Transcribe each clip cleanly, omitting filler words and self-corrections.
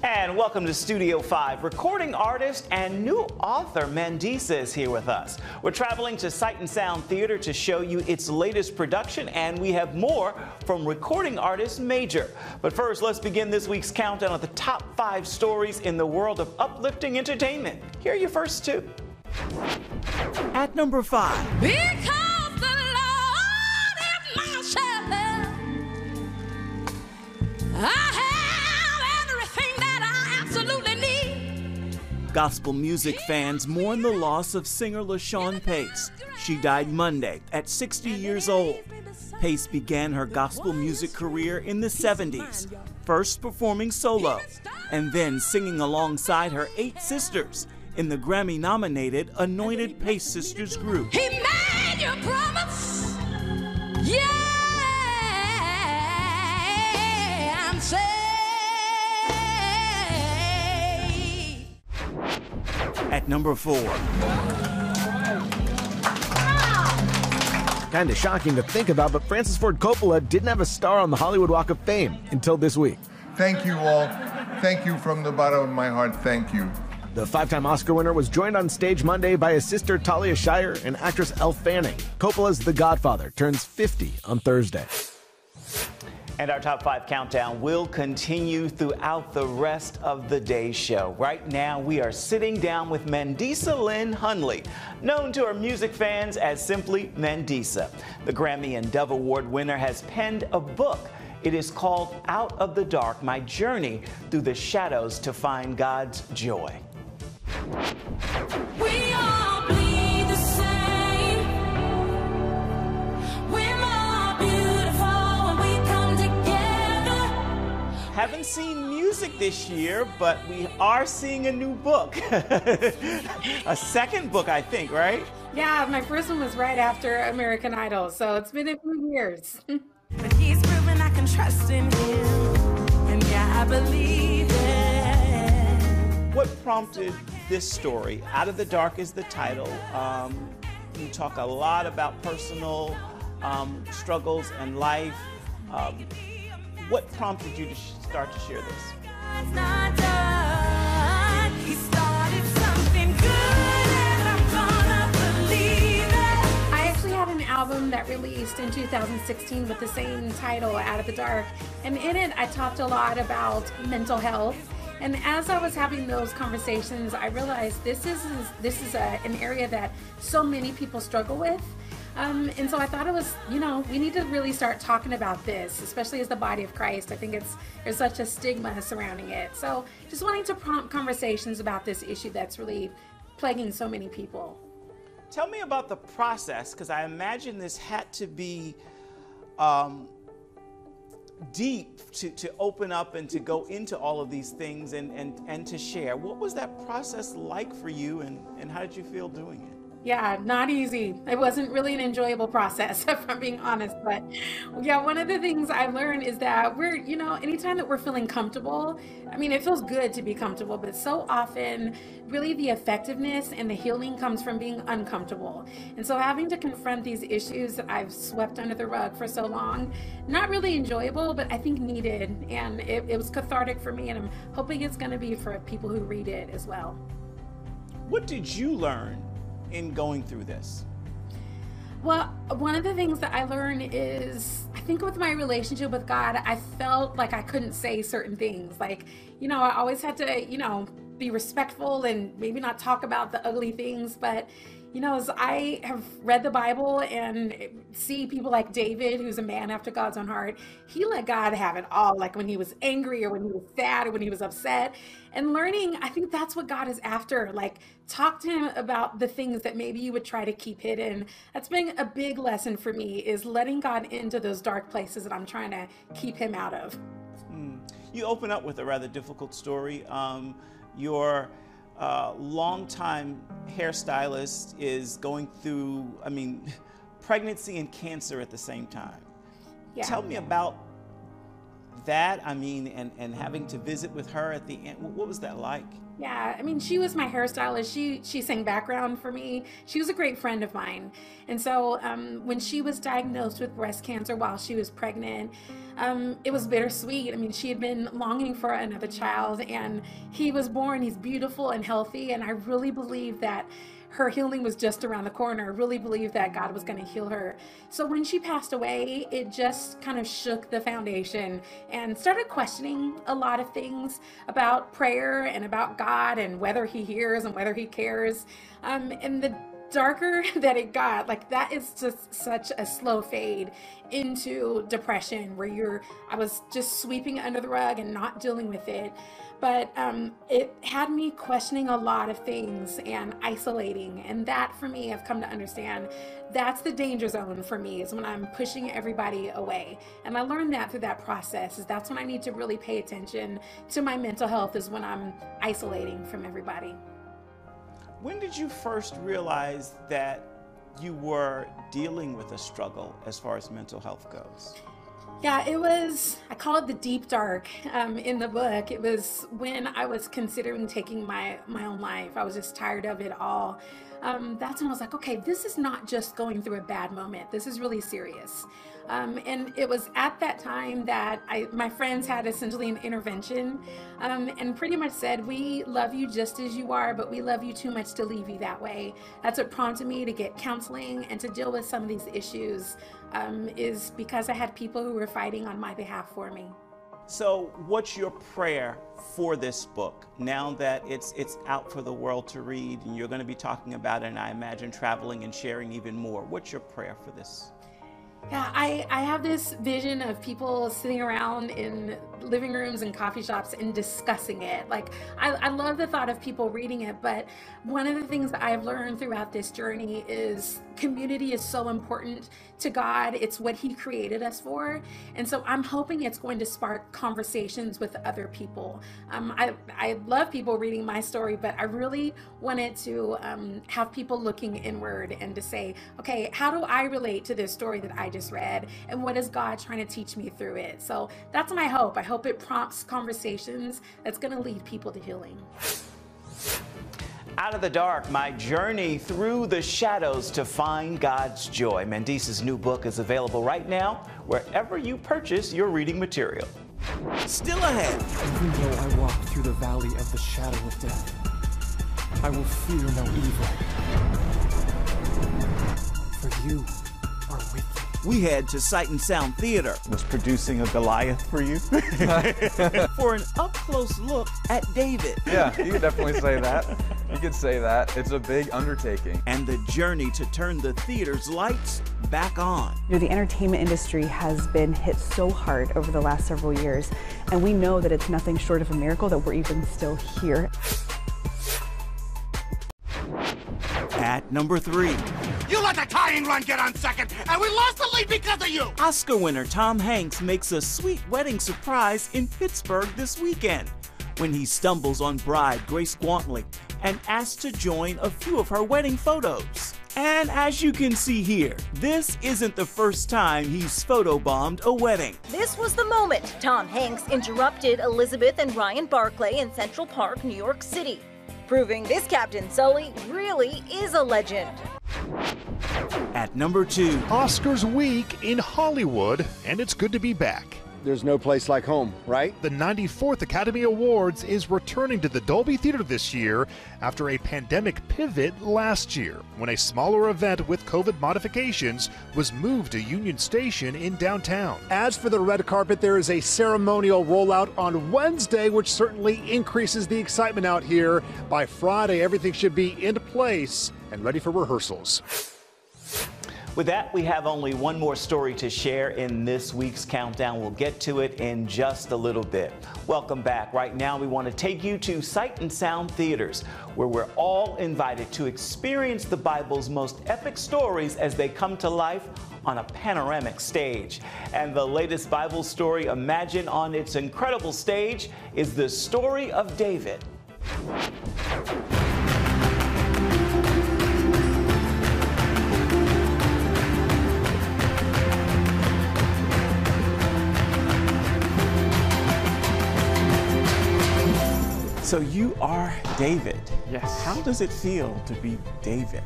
And welcome to Studio 5. Recording artist and new author Mandisa is here with us. We're traveling to Sight and Sound Theater to show you its latest production, and we have more from recording artist Major. But first, let's begin this week's countdown of the top 5 stories in the world of uplifting entertainment. Here are your first 2. At number 5. Because the Lord is my shepherd, I have everything that I absolutely need. Gospel music fans mourn the loss of singer Lashon Pace. She died Monday at 60 years old. Pace began her gospel music career in the 70s, first performing solo, and then singing alongside her 8 sisters in the Grammy-nominated Anointed Pace Sisters group. He made you promise. Yeah, I'm saved. At number 4. Kind of shocking to think about, but Francis Ford Coppola didn't have a star on the Hollywood Walk of Fame until this week. Thank you all. Thank you from the bottom of my heart. Thank you. The 5-time Oscar winner was joined on stage Monday by his sister Talia Shire and actress Elle Fanning. Coppola's The Godfather turns 50 on Thursday. And our top 5 countdown will continue throughout the rest of the day's show. Right now, we are sitting down with Mandisa Lynn Hunley, known to our music fans as simply Mandisa. The Grammy and Dove Award winner has penned a book. It is called Out of the Dark, My Journey Through the Shadows to Find God's Joy. We all bleed the same. We're more beautiful when we come together. Haven't seen music this year, but we are seeing a new book. A second book, I think, right? Yeah, my first one was right after American Idol, so it's been a few years. But he's proven I can trust in him, and yeah, I believe it. What prompted this story? Out of the Dark is the title. You talk a lot about personal struggles and life. What prompted you to start to share this? It's not done. He started something good, and I'm gonna believe it. I actually had an album that released in 2016 with the same title, Out of the Dark, and in it I talked a lot about mental health. And as I was having those conversations, I realized this is an area that so many people struggle with. And so I thought it was, we need to really start talking about this, especially as the body of Christ. I think there's such a stigma surrounding it. So just wanting to prompt conversations about this issue that's really plaguing so many people. Tell me about the process, because I imagine this had to be deep to open up and to go into all of these things and to share. What was that process like for you, and how did you feel doing it? Yeah, not easy. It wasn't really an enjoyable process, if I'm being honest. But yeah, one of the things I learned is that we're, anytime that we're feeling comfortable, I mean, it feels good to be comfortable, but so often really the effectiveness and the healing comes from being uncomfortable. And so having to confront these issues that I've swept under the rug for so long, not really enjoyable, but I think needed. And it was cathartic for me, and I'm hoping it's going to be for people who read it as well. What did you learn in going through this? Well, one of the things that I learned is, I think with my relationship with God, I felt like I couldn't say certain things. Like, I always had to, be respectful and maybe not talk about the ugly things. But, as I have read the Bible and see people like David, who's a man after God's own heart, he let God have it all, like when he was angry or when he was sad or when he was upset. And learning, I think that's what God is after. Like, talk to him about the things that maybe you would try to keep hidden. That's been a big lesson for me, is letting God into those dark places that I'm trying to keep him out of. You open up with a rather difficult story. Your longtime hairstylist is going through, pregnancy and cancer at the same time. Yeah. Tell me about that, I mean, and having to visit with her at the end, what was that like? Yeah, I mean, she was my hairstylist. She sang background for me. She was a great friend of mine. And so when she was diagnosed with breast cancer while she was pregnant, it was bittersweet. I mean, she had been longing for another child, and he was born. He's beautiful and healthy, and I really believe that her healing was just around the corner. I really believed that God was going to heal her. So when she passed away, it just kind of shook the foundation and started questioning a lot of things about prayer and about God and whether he hears and whether he cares. And the darker that it got, like, that is just such a slow fade into depression where I was just sweeping it under the rug and not dealing with it. But it had me questioning a lot of things and isolating. And that, for me, I've come to understand, that's the danger zone for me, is when I'm pushing everybody away. And I learned that through that process, is that's when I need to really pay attention to my mental health, is when I'm isolating from everybody. When did you first realize that you were dealing with a struggle as far as mental health goes? Yeah, it was, I call it the deep dark in the book. It was when I was considering taking my own life. I was just tired of it all. That's when I was like, okay, this is not just going through a bad moment. This is really serious. And it was at that time that my friends had essentially an intervention and pretty much said, we love you just as you are, but we love you too much to leave you that way. That's what prompted me to get counseling and to deal with some of these issues, is because I had people who were fighting on my behalf for me. So what's your prayer for this book now that it's out for the world to read, and you're going to be talking about it, and I imagine traveling and sharing even more? What's your prayer for this? Yeah, I have this vision of people sitting around in living rooms and coffee shops and discussing it. Like, I love the thought of people reading it, but one of the things that I've learned throughout this journey is community is so important to God. It's what he created us for. And so I'm hoping it's going to spark conversations with other people. I love people reading my story, but I really wanted to have people looking inward and to say, okay, how do I relate to this story that I just read? And what is God trying to teach me through it? So that's my hope. I hope it prompts conversations that's going to lead people to healing. Out of the Dark, my journey through the shadows to find God's joy. Mandisa's new book is available right now wherever you purchase your reading material. Still ahead. Even though I walk through the valley of the shadow of death, I will fear no evil. For you are with me. We head to Sight and Sound Theater. Was producing a Goliath for you? For an up-close look at David. Yeah, you could definitely say that. You could say that. It's a big undertaking. And the journey to turn the theater's lights back on. You know, the entertainment industry has been hit so hard over the last several years, and we know that it's nothing short of a miracle that we're even still here. At number 3. You let the tying run get on second, and we lost the lead because of you! Oscar winner Tom Hanks makes a sweet wedding surprise in Pittsburgh this weekend when he stumbles on bride Grace Gwantley and asks to join a few of her wedding photos. And as you can see here, this isn't the first time he's photobombed a wedding. This was the moment Tom Hanks interrupted Elizabeth and Ryan Barclay in Central Park, New York City, proving this Captain Sully really is a legend. At number 2. Oscars week in Hollywood, and it's good to be back. There's no place like home, right? The 94th Academy Awards is returning to the Dolby Theater this year after a pandemic pivot last year, when a smaller event with COVID modifications was moved to Union Station in downtown. As for the red carpet, there is a ceremonial rollout on Wednesday, which certainly increases the excitement out here. By Friday, everything should be in place and ready for rehearsals. With that, we have only one more story to share in this week's countdown. We'll get to it in just a little bit. Welcome back. Right now, we want to take you to Sight and Sound Theaters, where we're all invited to experience the Bible's most epic stories as they come to life on a panoramic stage. And the latest Bible story imagined on its incredible stage is the story of David. So you are David. Yes. How does it feel to be David?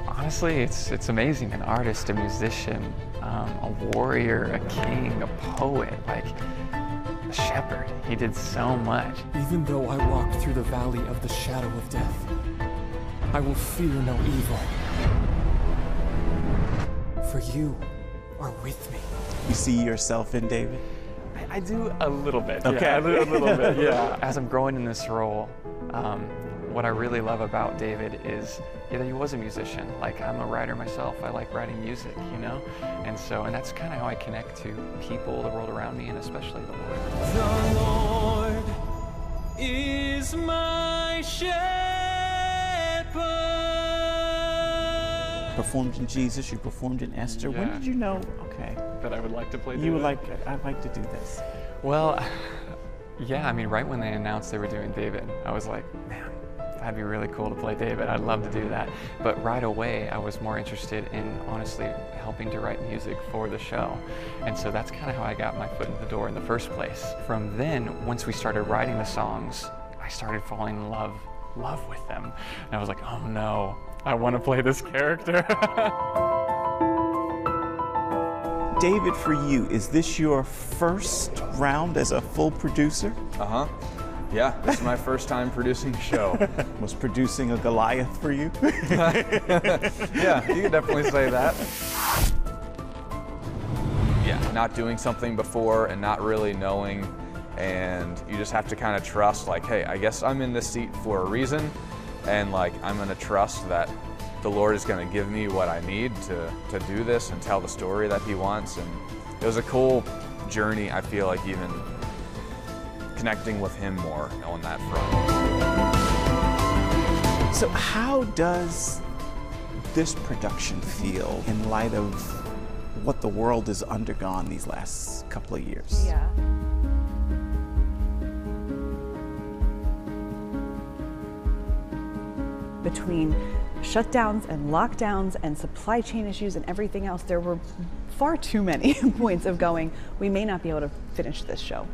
Honestly, it's amazing. An artist, a musician, a warrior, a king, a poet, like a shepherd. He did so much. Even though I walk through the valley of the shadow of death, I will fear no evil. For you are with me. You see yourself in David? I do a little bit. Okay. Yeah, a little bit, yeah. As I'm growing in this role, what I really love about David is that he was a musician. Like, I'm a writer myself. I like writing music, you know? And that's kind of how I connect to people, the world around me, and especially the Lord. The Lord is my shepherd. Performed in Jesus, you performed in Esther. Yeah. When did you know, okay, that I would like to play you were David? like, I'd like to do this? Well, yeah, I mean, right when they announced they were doing David, I was like, man, that'd be really cool to play David. I'd love to do that. But right away, I was more interested in, honestly, helping to write music for the show. And so that's kind of how I got my foot in the door in the first place. From then, once we started writing the songs, I started falling in love with them. And I was like, oh no, I want to play this character. David, for you, is this your first round as a full producer? Uh-huh. Yeah, this is my first time producing a show. Was producing a Goliath for you? Yeah, you could definitely say that. Yeah, not doing something before and not really knowing, and you just have to kind of trust, like, hey, I guess I'm in this seat for a reason, and like, I'm gonna trust that the Lord is gonna give me what I need to do this and tell the story that He wants. And it was a cool journey, I feel like, even connecting with Him more on that front. So how does this production feel in light of what the world has undergone these last couple of years? Yeah. Between shutdowns and lockdowns and supply chain issues and everything else, there were far too many points of going, we may not be able to finish this show.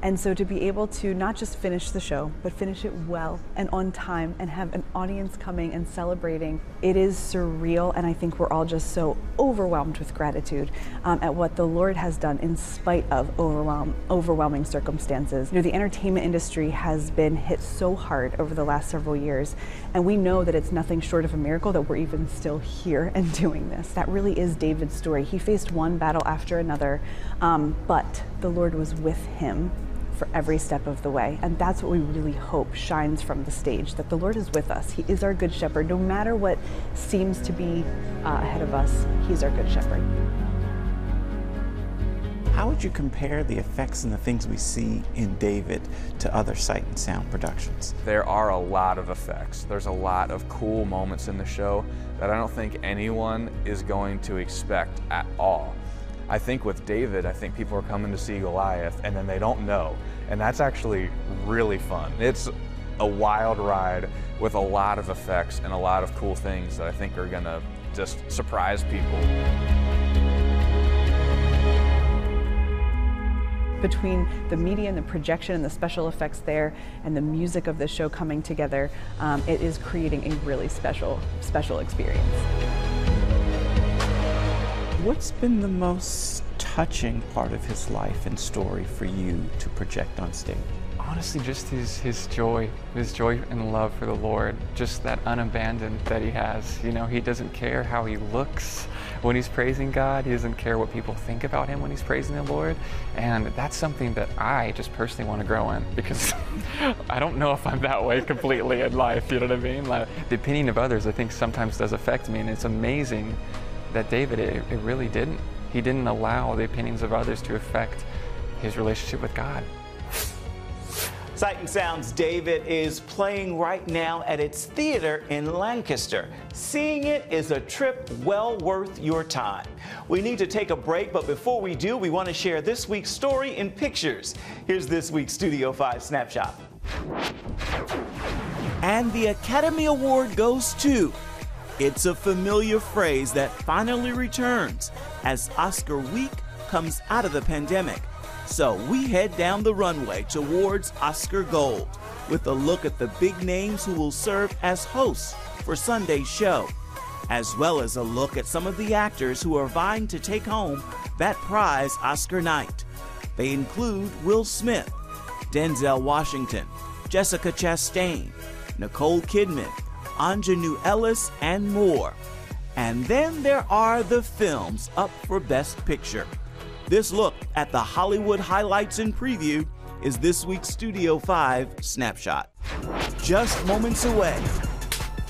And so to be able to not just finish the show, but finish it well and on time and have an audience coming and celebrating, it is surreal. And I think we're all just so overwhelmed with gratitude at what the Lord has done in spite of overwhelming circumstances. You know, the entertainment industry has been hit so hard over the last several years, and we know that it's nothing short of a miracle that we're even still here and doing this. That really is David's story. He faced one battle after another, but the Lord was with him for every step of the way. And that's what we really hope shines from the stage, that the Lord is with us. He is our good shepherd. No matter what seems to be ahead of us, He's our good shepherd. How would you compare the effects and the things we see in David to other Sight and Sound productions? There are a lot of effects. There's a lot of cool moments in the show that I don't think anyone is going to expect at all. I think with David, I think people are coming to see Goliath and then they don't know. And that's actually really fun. It's a wild ride with a lot of effects and a lot of cool things that I think are gonna just surprise people. Between the media and the projection and the special effects there and the music of the show coming together, it is creating a really special experience. What's been the most touching part of his life and story for you to project on stage? Honestly, just his joy and love for the Lord, just that unabandoned that he has. You know, he doesn't care how he looks when he's praising God. He doesn't care what people think about him when he's praising the Lord. And that's something that I just personally want to grow in, because I don't know if I'm that way completely in life, you know what I mean? Like, the opinion of others, I think, sometimes does affect me, and it's amazing that David, it really didn't. He didn't allow the opinions of others to affect his relationship with God. Sight and Sound's David is playing right now at its theater in Lancaster. Seeing it is a trip well worth your time. We need to take a break, but before we do, we want to share this week's story in pictures. Here's this week's Studio 5 Snapshot. And the Academy Award goes to... It's a familiar phrase that finally returns as Oscar week comes out of the pandemic. So we head down the runway towards Oscar Gold, with a look at the big names who will serve as hosts for Sunday's show, as well as a look at some of the actors who are vying to take home that prize Oscar night. They include Will Smith, Denzel Washington, Jessica Chastain, Nicole Kidman, Anjanou Ellis, and more. And then there are the films up for Best Picture. This look at the Hollywood highlights and preview is this week's Studio 5 Snapshot. Just moments away.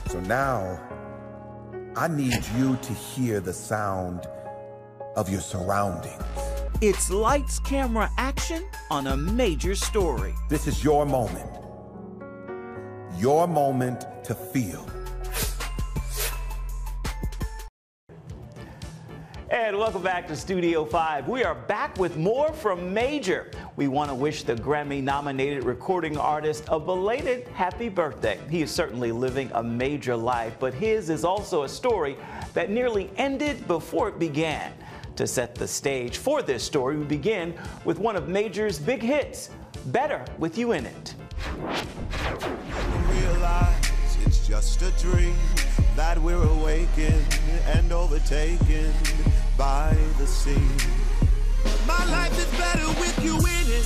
So now, I need you to hear the sound of your surroundings. It's lights, camera, action on a major story. This is your moment. Your moment to feel. And welcome back to Studio 5. We are back with more from Major. We want to wish the Grammy-nominated recording artist a belated happy birthday. He is certainly living a major life, but his is also a story that nearly ended before it began. To set the stage for this story, we begin with one of Major's big hits, Better With You In It. Realize it's just a dream that we're awakened and overtaken by the scene. My life is better with you in it.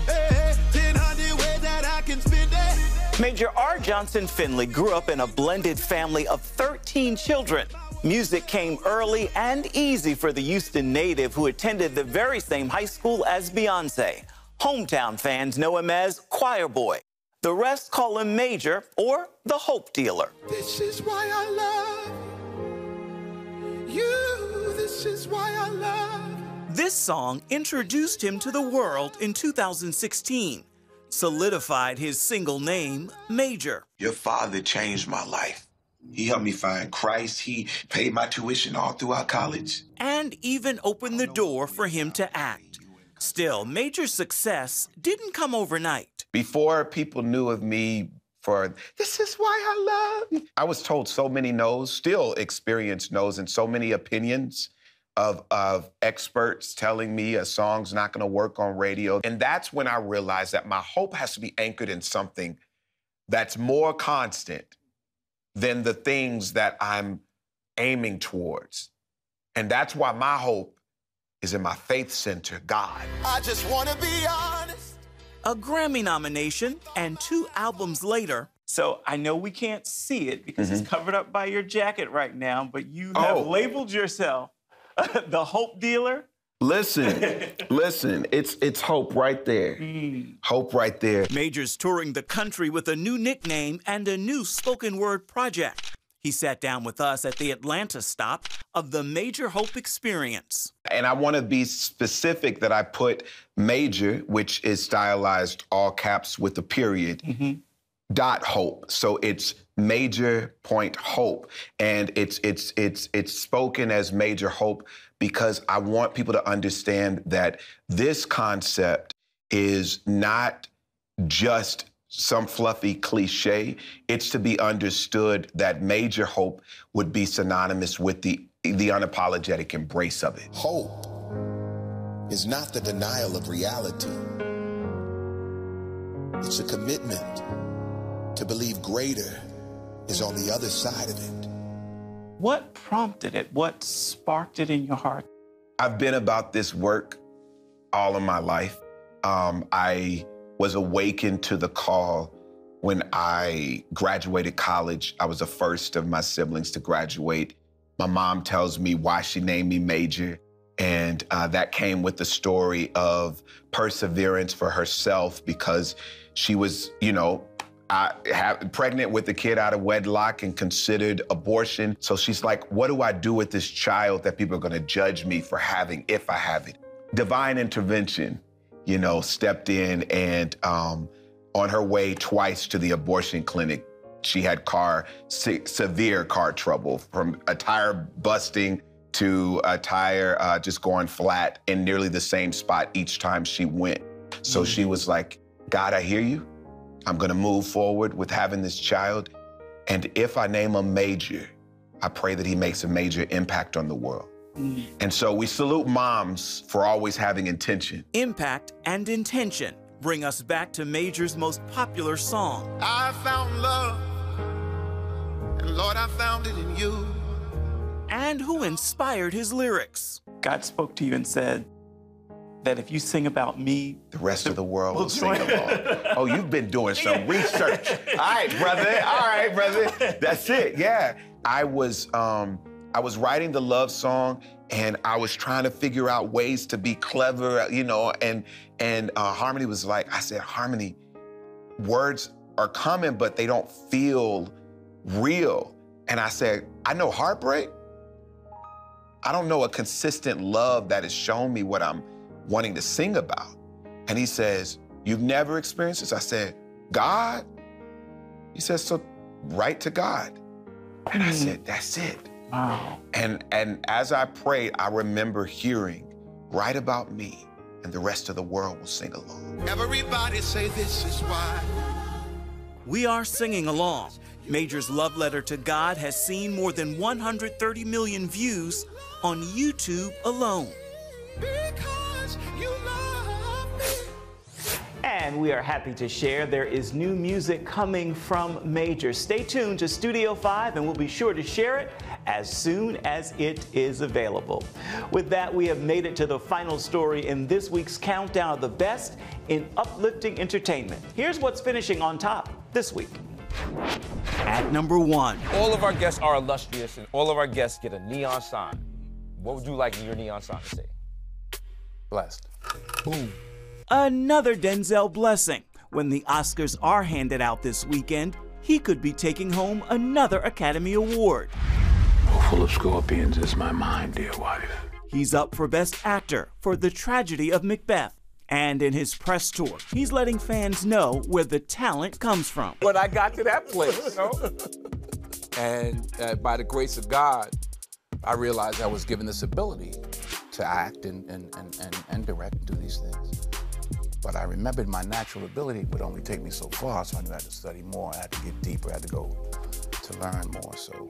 Hey, 1,000 ways that I can spend it. Major R. Johnson Finley grew up in a blended family of 13 children. Music came early and easy for the Houston native who attended the very same high school as Beyonce. Hometown fans know him as Choir Boy. The rest call him Major or the Hope Dealer. This is why I love you. This is why I love. This song introduced him to the world in 2016, solidified his single name, Major. Your father changed my life. He helped me find Christ. He paid my tuition all throughout college. And even opened the door for him to act. Still, Major's success didn't come overnight. Before people knew of me for, this is why I love, I was told so many no's, still experience no's, and so many opinions of experts telling me a song's not gonna work on radio. And that's when I realized that my hope has to be anchored in something that's more constant than the things that I'm aiming towards. And that's why my hope is in my faith center, God. I just want to be honest. A Grammy nomination and 2 albums later. So I know we can't see it because it's covered up by your jacket right now, but you have labeled yourself the Hope Dealer. Listen, listen, it's hope right there. Hope right there. Major's touring the country with a new nickname and a new spoken word project. He sat down with us at the Atlanta stop of the Major Hope Experience. And I want to be specific that I put Major, which is stylized all caps with a period, dot hope. So it's Major Point Hope. And it's spoken as Major Hope because I want people to understand that this concept is not just some fluffy cliche. It's to be understood that Major Hope would be synonymous with the unapologetic embrace of it. Hope is not the denial of reality. It's a commitment to believe greater is on the other side of it. What prompted it? What sparked it in your heart? I've been about this work all of my life. I was awakened to the call when I graduated college. I was the first of my siblings to graduate. My mom tells me why she named me Major, and that came with the story of perseverance for herself because she was, you know, pregnant with a kid out of wedlock and considered abortion. So she's like, what do I do with this child that people are gonna judge me for having if I have it? Divine intervention, you know, stepped in, and on her way twice to the abortion clinic, she had severe car trouble, from a tire busting to a tire just going flat in nearly the same spot each time she went. So she was like, God, I hear you. I'm gonna move forward with having this child. And if I name him Major, I pray that he makes a major impact on the world. And so we salute moms for always having intention. Impact and intention. bring us back to Major's most popular song. I found love, and Lord, I found it in you. And who inspired his lyrics. God spoke to you and said that if you sing about me, the rest of the world will sing along. Oh, you've been doing some research. All right, brother. That's it, yeah. I was writing the love song, and I was trying to figure out ways to be clever, you know, and Harmony was like, I said, Harmony, words are coming, but they don't feel real. And I said, I know heartbreak. I don't know a consistent love that has shown me what I'm wanting to sing about. And he says, you've never experienced this? I said, God? He says, so write to God. And I said, that's it. Wow. And as I prayed, I remember hearing, write about me, and the rest of the world will sing along. Everybody say this is why. We are singing along. Major's love letter to God has seen more than 130 million views on YouTube alone. Because you love me. And we are happy to share there is new music coming from Major. Stay tuned to Studio 5 and we'll be sure to share it as soon as it is available. With that, we have made it to the final story in this week's countdown of the best in uplifting entertainment. Here's what's finishing on top this week. At number 1. All of our guests are illustrious and all of our guests get a neon sign. What would you like your neon sign to say? Blessed. Boom. Another Denzel blessing. When the Oscars are handed out this weekend, he could be taking home another Academy Award. Full of scorpions is my mind, dear wife. He's up for Best Actor for The Tragedy of Macbeth. And in his press tour, he's letting fans know where the talent comes from. When I got to that place, you know? And by the grace of God, I realized I was given this ability to act and direct and do these things. But I remembered my natural ability would only take me so far, so I knew I had to study more, I had to get deeper, I had to go to learn more. So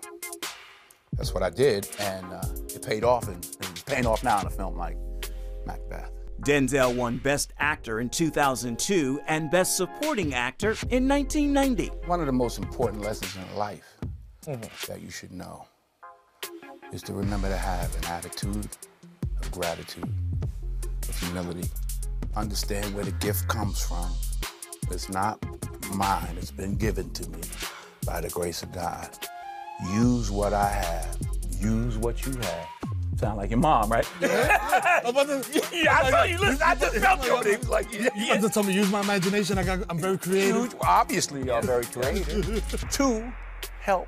that's what I did, and it paid off, and it's paying off now in a film like Macbeth. Denzel won Best Actor in 2002 and Best Supporting Actor in 1990. One of the most important lessons in life that you should know is to remember to have an attitude of gratitude, of humility. Understand where the gift comes from. It's not mine, it's been given to me by the grace of God. Use what I have, use what you have. Sound like your mom, right? Yeah, I saw you. Listen, I just felt your thing. Like, you just told me use my imagination. I'm very creative. Obviously, you are very creative. 2, help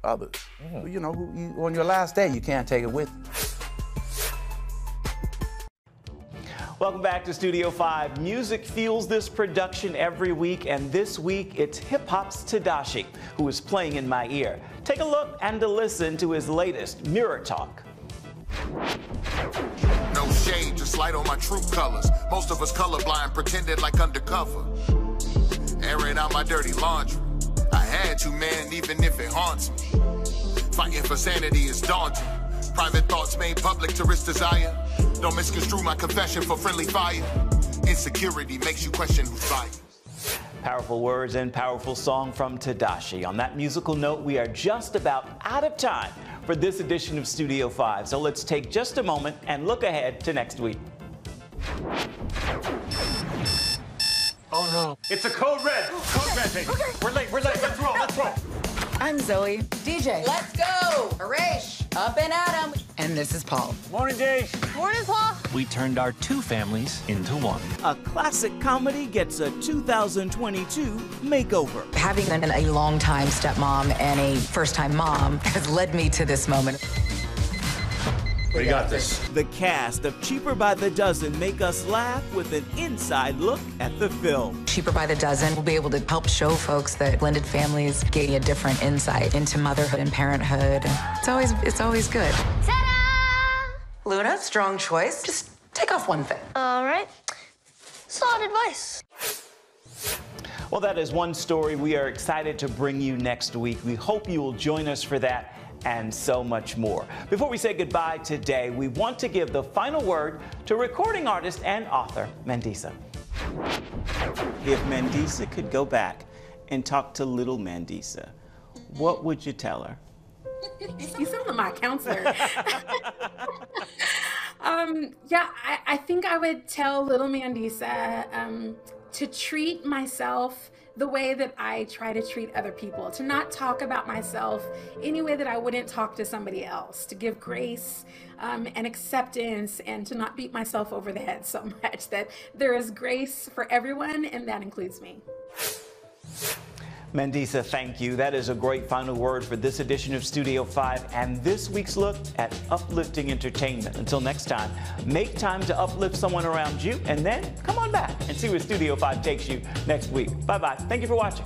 others. You know, on your last day, you can't take it with you. Welcome back to Studio 5. Music fuels this production every week, and this week it's hip-hop's Tadashi, who is playing in my ear. Take a look and a listen to his latest, Mirror Talk. No shade, just light on my true colors. Most of us colorblind, pretended like undercover. Airing out my dirty laundry. I had to, man, even if it haunts me. Fighting for sanity is daunting. Private thoughts made public to risk desire. Don't misconstrue my confession for friendly fire. Insecurity makes you question who's biased. Powerful words and powerful song from Tadashi. On that musical note, we are just about out of time for this edition of Studio 5. So let's take just a moment and look ahead to next week. Oh no. It's a code red. Code red, baby. Okay. We're late. Let's roll. I'm Zoe. DJ. Let's go. Harish. Up and at 'em. And this is Paul. Morning, Jay. Morning, Paul. We turned our 2 families into 1. A classic comedy gets a 2022 makeover. Having a long-time stepmom and a first-time mom has led me to this moment. We got this. The cast of Cheaper by the Dozen make us laugh with an inside look at the film. Cheaper by the Dozen will be able to help show folks that blended families gain a different insight into motherhood and parenthood. It's always good. Ta-da! Luna, strong choice. Just take off one thing. All right. Solid advice. Well, that is one story we are excited to bring you next week. We hope you will join us for that and so much more. Before we say goodbye today, we want to give the final word to recording artist and author Mandisa. If Mandisa could go back and talk to little Mandisa, what would you tell her? You sound like my counselor. Yeah, I think I would tell little Mandisa to treat myself the way that I try to treat other people, to not talk about myself any way that I wouldn't talk to somebody else, to give grace and acceptance, and to not beat myself over the head so much, that there is grace for everyone, and that includes me. Mandisa, thank you. That is a great final word for this edition of Studio 5 and this week's look at uplifting entertainment. Until next time, make time to uplift someone around you, and then come on back and see where Studio 5 takes you next week. Bye-bye. Thank you for watching.